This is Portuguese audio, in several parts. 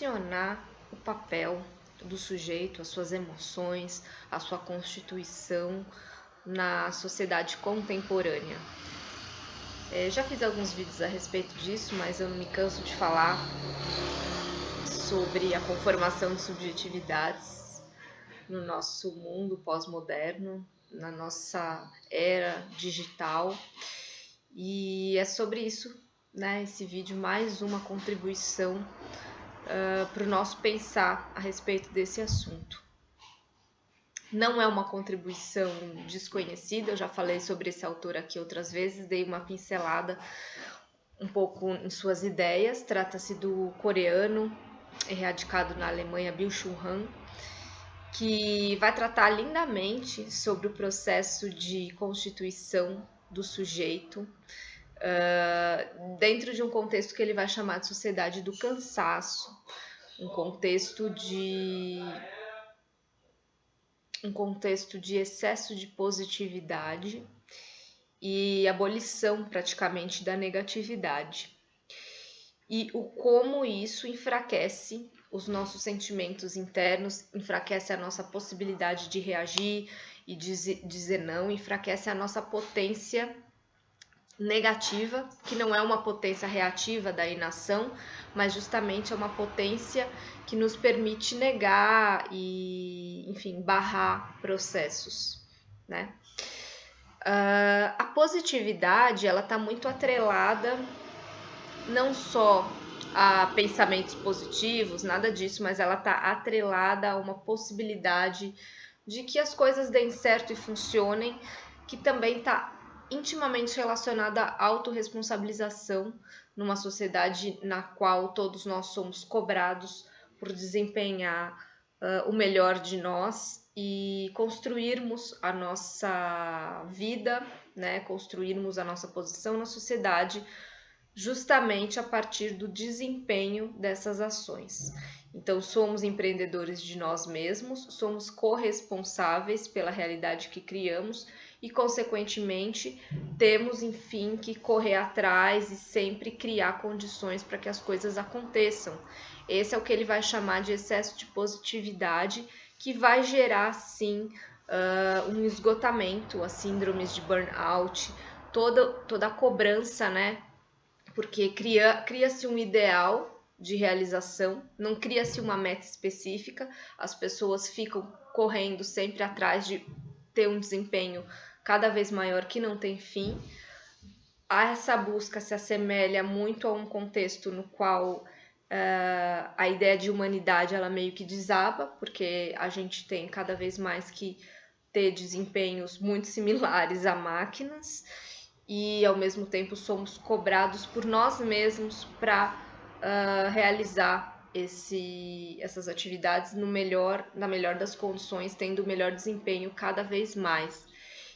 questionar o papel do sujeito, as suas emoções, a sua constituição na sociedade contemporânea. Já fiz alguns vídeos a respeito disso, mas eu não me canso de falar sobre a conformação de subjetividades no nosso mundo pós-moderno, na nossa era digital. E é sobre isso, né? Esse vídeo, mais uma contribuição para o nosso pensar a respeito desse assunto. Não é uma contribuição desconhecida, eu já falei sobre esse autor aqui outras vezes, dei uma pincelada um pouco em suas ideias. Trata-se do coreano radicado na Alemanha, Byung-Chul Han, que vai tratar lindamente sobre o processo de constituição do sujeito dentro de um contexto que ele vai chamar de sociedade do cansaço, um contexto de excesso de positividade e abolição praticamente da negatividade. E o como isso enfraquece os nossos sentimentos internos, enfraquece a nossa possibilidade de reagir e dizer não, enfraquece a nossa potência negativa, que não é uma potência reativa da inação, mas justamente é uma potência que nos permite negar e, enfim, barrar processos, né? A positividade, ela está muito atrelada não só a pensamentos positivos, nada disso, mas ela está atrelada a uma possibilidade de que as coisas deem certo e funcionem, que também está intimamente relacionada à autorresponsabilização numa sociedade na qual todos nós somos cobrados por desempenhar o melhor de nós e construirmos a nossa vida, né? Construirmos a nossa posição na sociedade justamente a partir do desempenho dessas ações. Então, somos empreendedores de nós mesmos, somos corresponsáveis pela realidade que criamos e, consequentemente, temos, enfim, que correr atrás e sempre criar condições para que as coisas aconteçam. Esse é o que ele vai chamar de excesso de positividade, que vai gerar, sim, um esgotamento, as síndromes de burnout, toda a cobrança, né? Porque cria-se um ideal de realização, não cria-se uma meta específica, as pessoas ficam correndo sempre atrás de ter um desempenho cada vez maior que não tem fim. Essa busca se assemelha muito a um contexto no qual a ideia de humanidade ela meio que desaba, porque a gente tem cada vez mais que ter desempenhos muito similares a máquinas, e ao mesmo tempo somos cobrados por nós mesmos para realizar essas atividades na melhor das condições, tendo o melhor desempenho cada vez mais.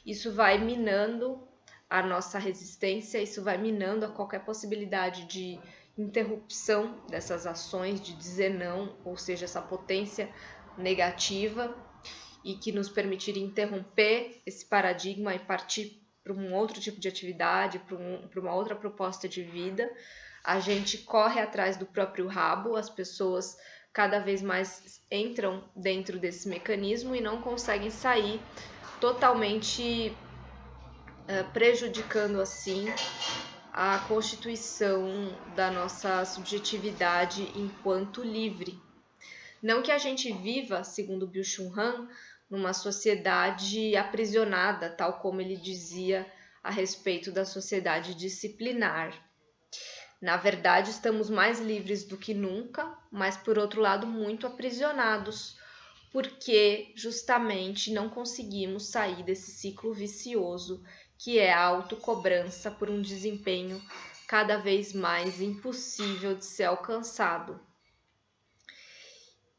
Isso vai minando a nossa resistência, isso vai minando a qualquer possibilidade de interrupção dessas ações, de dizer não, ou seja, essa potência negativa, e que nos permitiria interromper esse paradigma e partir para um outro tipo de atividade, para uma outra proposta de vida. A gente corre atrás do próprio rabo, as pessoas cada vez mais entram dentro desse mecanismo e não conseguem sair, totalmente prejudicando assim a constituição da nossa subjetividade enquanto livre. Não que a gente viva, segundo Byung-Chul Han, numa sociedade aprisionada, tal como ele dizia a respeito da sociedade disciplinar. Na verdade, estamos mais livres do que nunca, mas, por outro lado, muito aprisionados, porque justamente não conseguimos sair desse ciclo vicioso que é a autocobrança por um desempenho cada vez mais impossível de ser alcançado.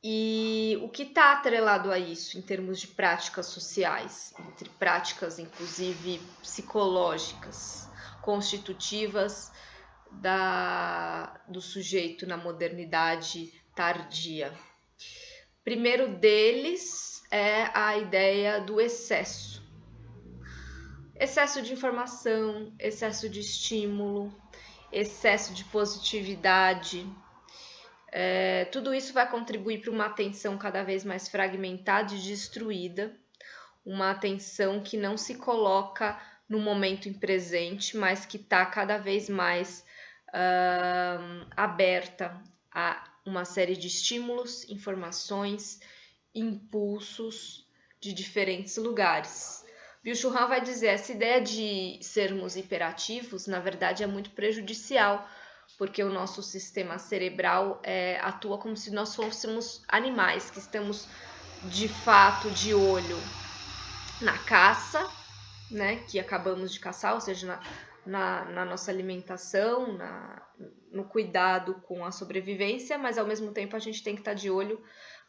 E o que está atrelado a isso em termos de práticas sociais, entre práticas inclusive psicológicas, constitutivas do sujeito na modernidade tardia? Primeiro deles é a ideia do excesso. Excesso de informação, excesso de estímulo, excesso de positividade, Tudo isso vai contribuir para uma atenção cada vez mais fragmentada e destruída, uma atenção que não se coloca no momento em presente, mas que está cada vez mais aberta a uma série de estímulos, informações, impulsos de diferentes lugares. Byung-Chul Han vai dizer, essa ideia de sermos hiperativos, na verdade, é muito prejudicial, porque o nosso sistema cerebral atua como se nós fôssemos animais, que estamos de fato de olho na caça, né, que acabamos de caçar, ou seja, na nossa alimentação, no cuidado com a sobrevivência, mas ao mesmo tempo a gente tem que estar de olho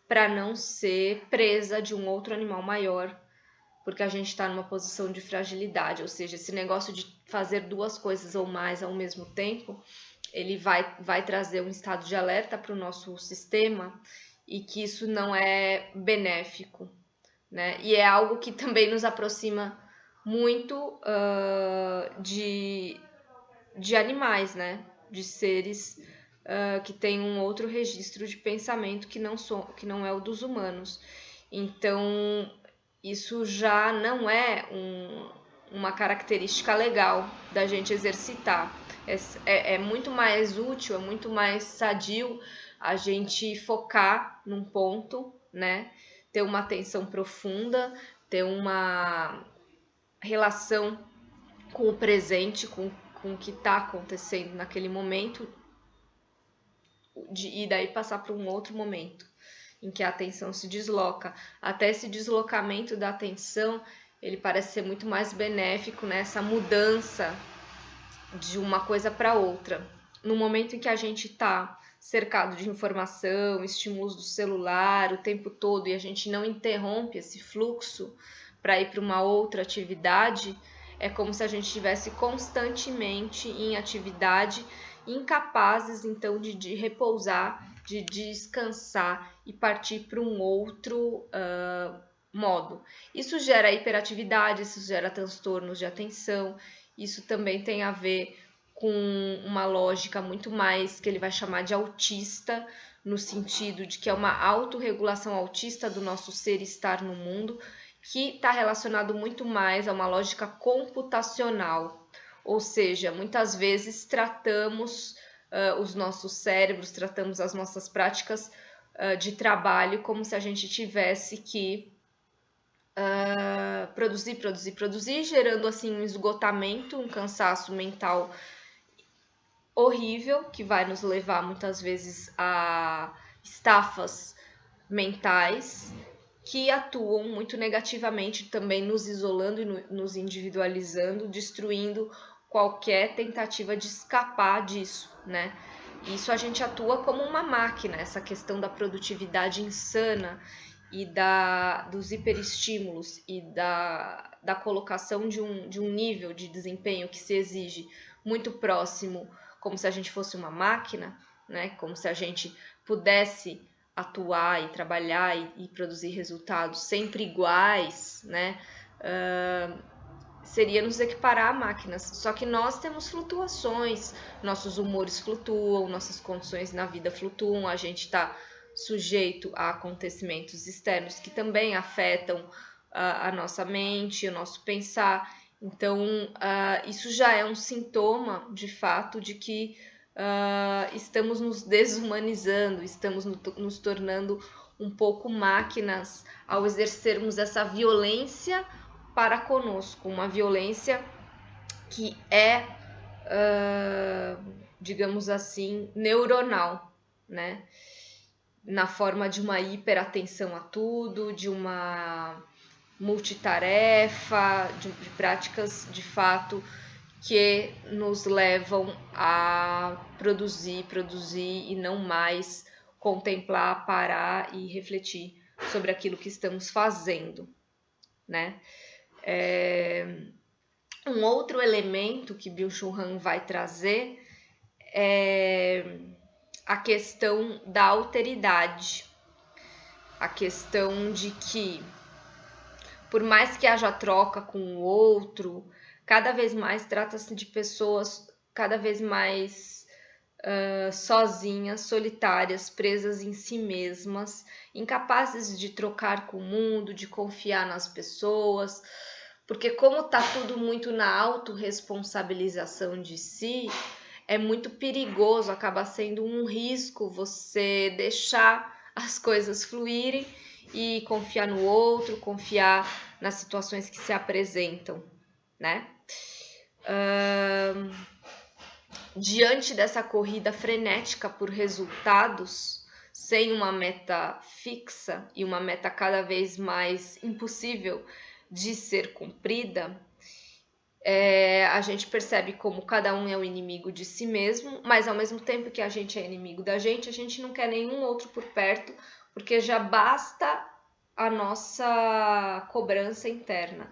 para não ser presa de um outro animal maior, porque a gente está numa posição de fragilidade, ou seja, esse negócio de fazer duas coisas ou mais ao mesmo tempo, ele vai trazer um estado de alerta para o nosso sistema e que isso não é benéfico, né? E é algo que também nos aproxima muito de animais, né? De seres que têm um outro registro de pensamento que não é o dos humanos. Então, isso já não é uma característica legal da gente exercitar. É muito mais útil, é muito mais sadio a gente focar num ponto, né? Ter uma atenção profunda, ter uma relação com o presente, com o que está acontecendo naquele momento, e daí passar para um outro momento em que a atenção se desloca. Até esse deslocamento da atenção, ele parece ser muito mais benéfico nessa mudança de uma coisa para outra. No momento em que a gente está cercado de informação, estímulos do celular o tempo todo e a gente não interrompe esse fluxo para ir para uma outra atividade, é como se a gente estivesse constantemente em atividade, incapazes então de repousar, de descansar e partir para um outro modo. Isso gera hiperatividade, isso gera transtornos de atenção, isso também tem a ver com uma lógica muito mais que ele vai chamar de autista, no sentido de que é uma autorregulação autista do nosso ser e estar no mundo, que está relacionado muito mais a uma lógica computacional, ou seja, muitas vezes tratamos os nossos cérebros, tratamos as nossas práticas de trabalho como se a gente tivesse que produzir, gerando assim um esgotamento, um cansaço mental horrível, que vai nos levar muitas vezes a estafas mentais que atuam muito negativamente também, nos isolando e nos individualizando, destruindo qualquer tentativa de escapar disso, né? Isso a gente atua como uma máquina, essa questão da produtividade insana e dos hiperestímulos e da colocação de um nível de desempenho que se exige muito próximo, como se a gente fosse uma máquina, né? Como se a gente pudesse atuar e trabalhar e produzir resultados sempre iguais, né? Seria nos equiparar a máquinas. Só que nós temos flutuações, nossos humores flutuam, nossas condições na vida flutuam, a gente está sujeito a acontecimentos externos que também afetam a nossa mente, o nosso pensar. Então, isso já é um sintoma, de fato, de que estamos nos desumanizando, estamos nos tornando um pouco máquinas ao exercermos essa violência para conosco, uma violência que é, digamos assim, neuronal, né? Na forma de uma hiperatenção a tudo, de uma multitarefa, de práticas de fato que nos levam a produzir e não mais contemplar, parar e refletir sobre aquilo que estamos fazendo, né? Um outro elemento que Byung-Chul Han vai trazer é a questão da alteridade, a questão de que, por mais que haja troca com o outro, cada vez mais trata-se de pessoas cada vez mais sozinhas, solitárias, presas em si mesmas, incapazes de trocar com o mundo, de confiar nas pessoas, porque como tá tudo muito na autorresponsabilização de si, é muito perigoso, acaba sendo um risco você deixar as coisas fluírem e confiar no outro, confiar nas situações que se apresentam, né? Diante dessa corrida frenética por resultados, sem uma meta fixa e uma meta cada vez mais impossível de ser cumprida, a gente percebe como cada um é o inimigo de si mesmo, mas ao mesmo tempo que a gente é inimigo da gente não quer nenhum outro por perto, porque já basta a nossa cobrança interna.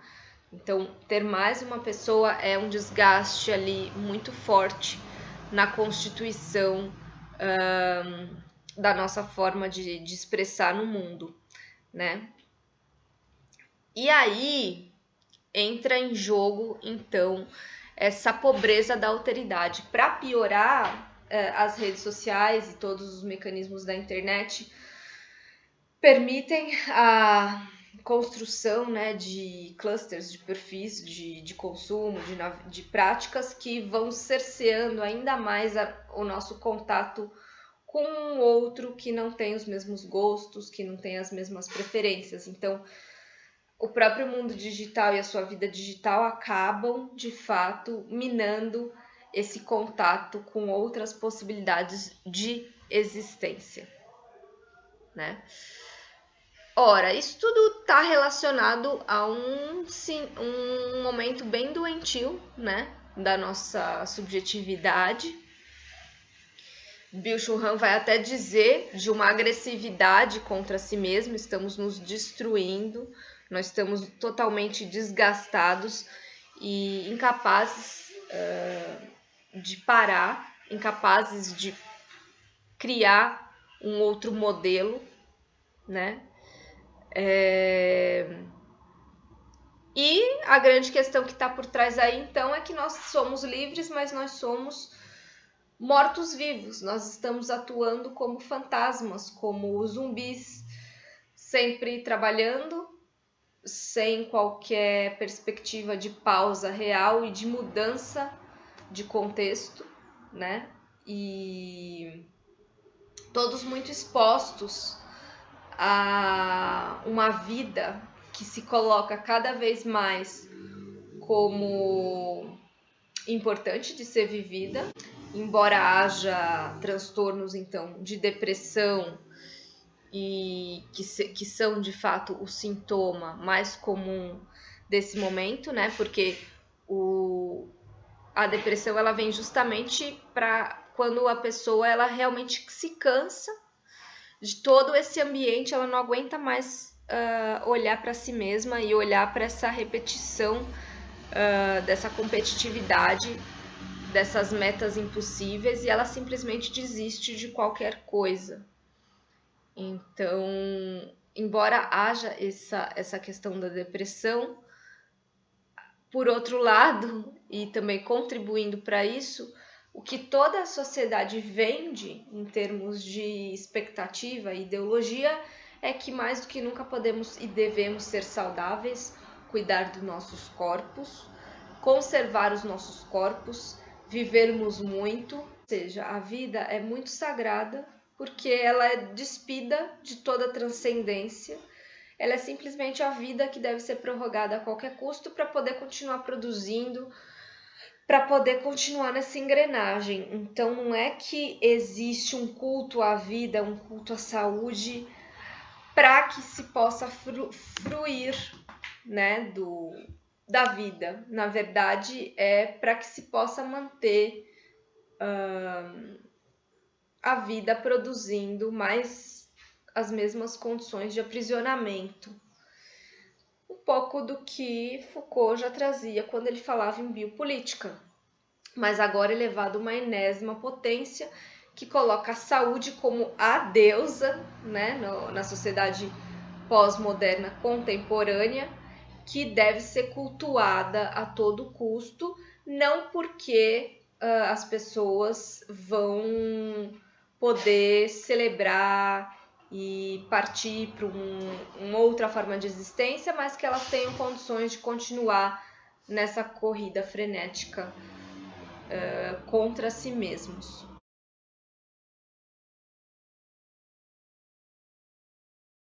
Então, ter mais uma pessoa é um desgaste ali muito forte na constituição da nossa forma de expressar no mundo, né? E aí entra em jogo, então, essa pobreza da alteridade. Para piorar, as redes sociais e todos os mecanismos da internet permitem a construção, né, de clusters de perfis de consumo, de práticas que vão cerceando ainda mais o nosso contato com um outro que não tem os mesmos gostos, que não tem as mesmas preferências. Então, o próprio mundo digital e a sua vida digital acabam, de fato, minando esse contato com outras possibilidades de existência, né? Ora, isso tudo está relacionado a um momento bem doentio, né, da nossa subjetividade. Byung-Chul Han vai até dizer de uma agressividade contra si mesmo, estamos nos destruindo, nós estamos totalmente desgastados e incapazes de parar, incapazes de criar um outro modelo, né? E a grande questão que está por trás aí, então, é que nós somos livres, mas nós somos mortos-vivos. Nós estamos atuando como fantasmas, como zumbis, sempre trabalhando, sem qualquer perspectiva de pausa real e de mudança de contexto, né? E todos muito expostos a uma vida que se coloca cada vez mais como importante de ser vivida, embora haja transtornos então de depressão e que são de fato o sintoma mais comum desse momento, né? Porque a depressão ela vem justamente para quando a pessoa ela realmente se cansa de todo esse ambiente, ela não aguenta mais olhar para si mesma e olhar para essa repetição dessa competitividade, dessas metas impossíveis, e ela simplesmente desiste de qualquer coisa. Então, embora haja essa questão da depressão, por outro lado, e também contribuindo para isso, o que toda a sociedade vende em termos de expectativa e ideologia é que mais do que nunca podemos e devemos ser saudáveis, cuidar dos nossos corpos, conservar os nossos corpos, vivermos muito. Ou seja, a vida é muito sagrada porque ela é despida de toda transcendência. Ela é simplesmente a vida que deve ser prorrogada a qualquer custo para poder continuar produzindo, para poder continuar nessa engrenagem. Então não é que existe um culto à vida, um culto à saúde, para que se possa fruir, né, da vida. Na verdade, é para que se possa manter a vida produzindo mais as mesmas condições de aprisionamento. Um pouco do que Foucault já trazia quando ele falava em biopolítica, mas agora elevado a uma enésima potência que coloca a saúde como a deusa, né, na sociedade pós-moderna contemporânea, que deve ser cultuada a todo custo, não porque as pessoas vão poder celebrar e partir para uma outra forma de existência, mas que elas tenham condições de continuar nessa corrida frenética contra si mesmos.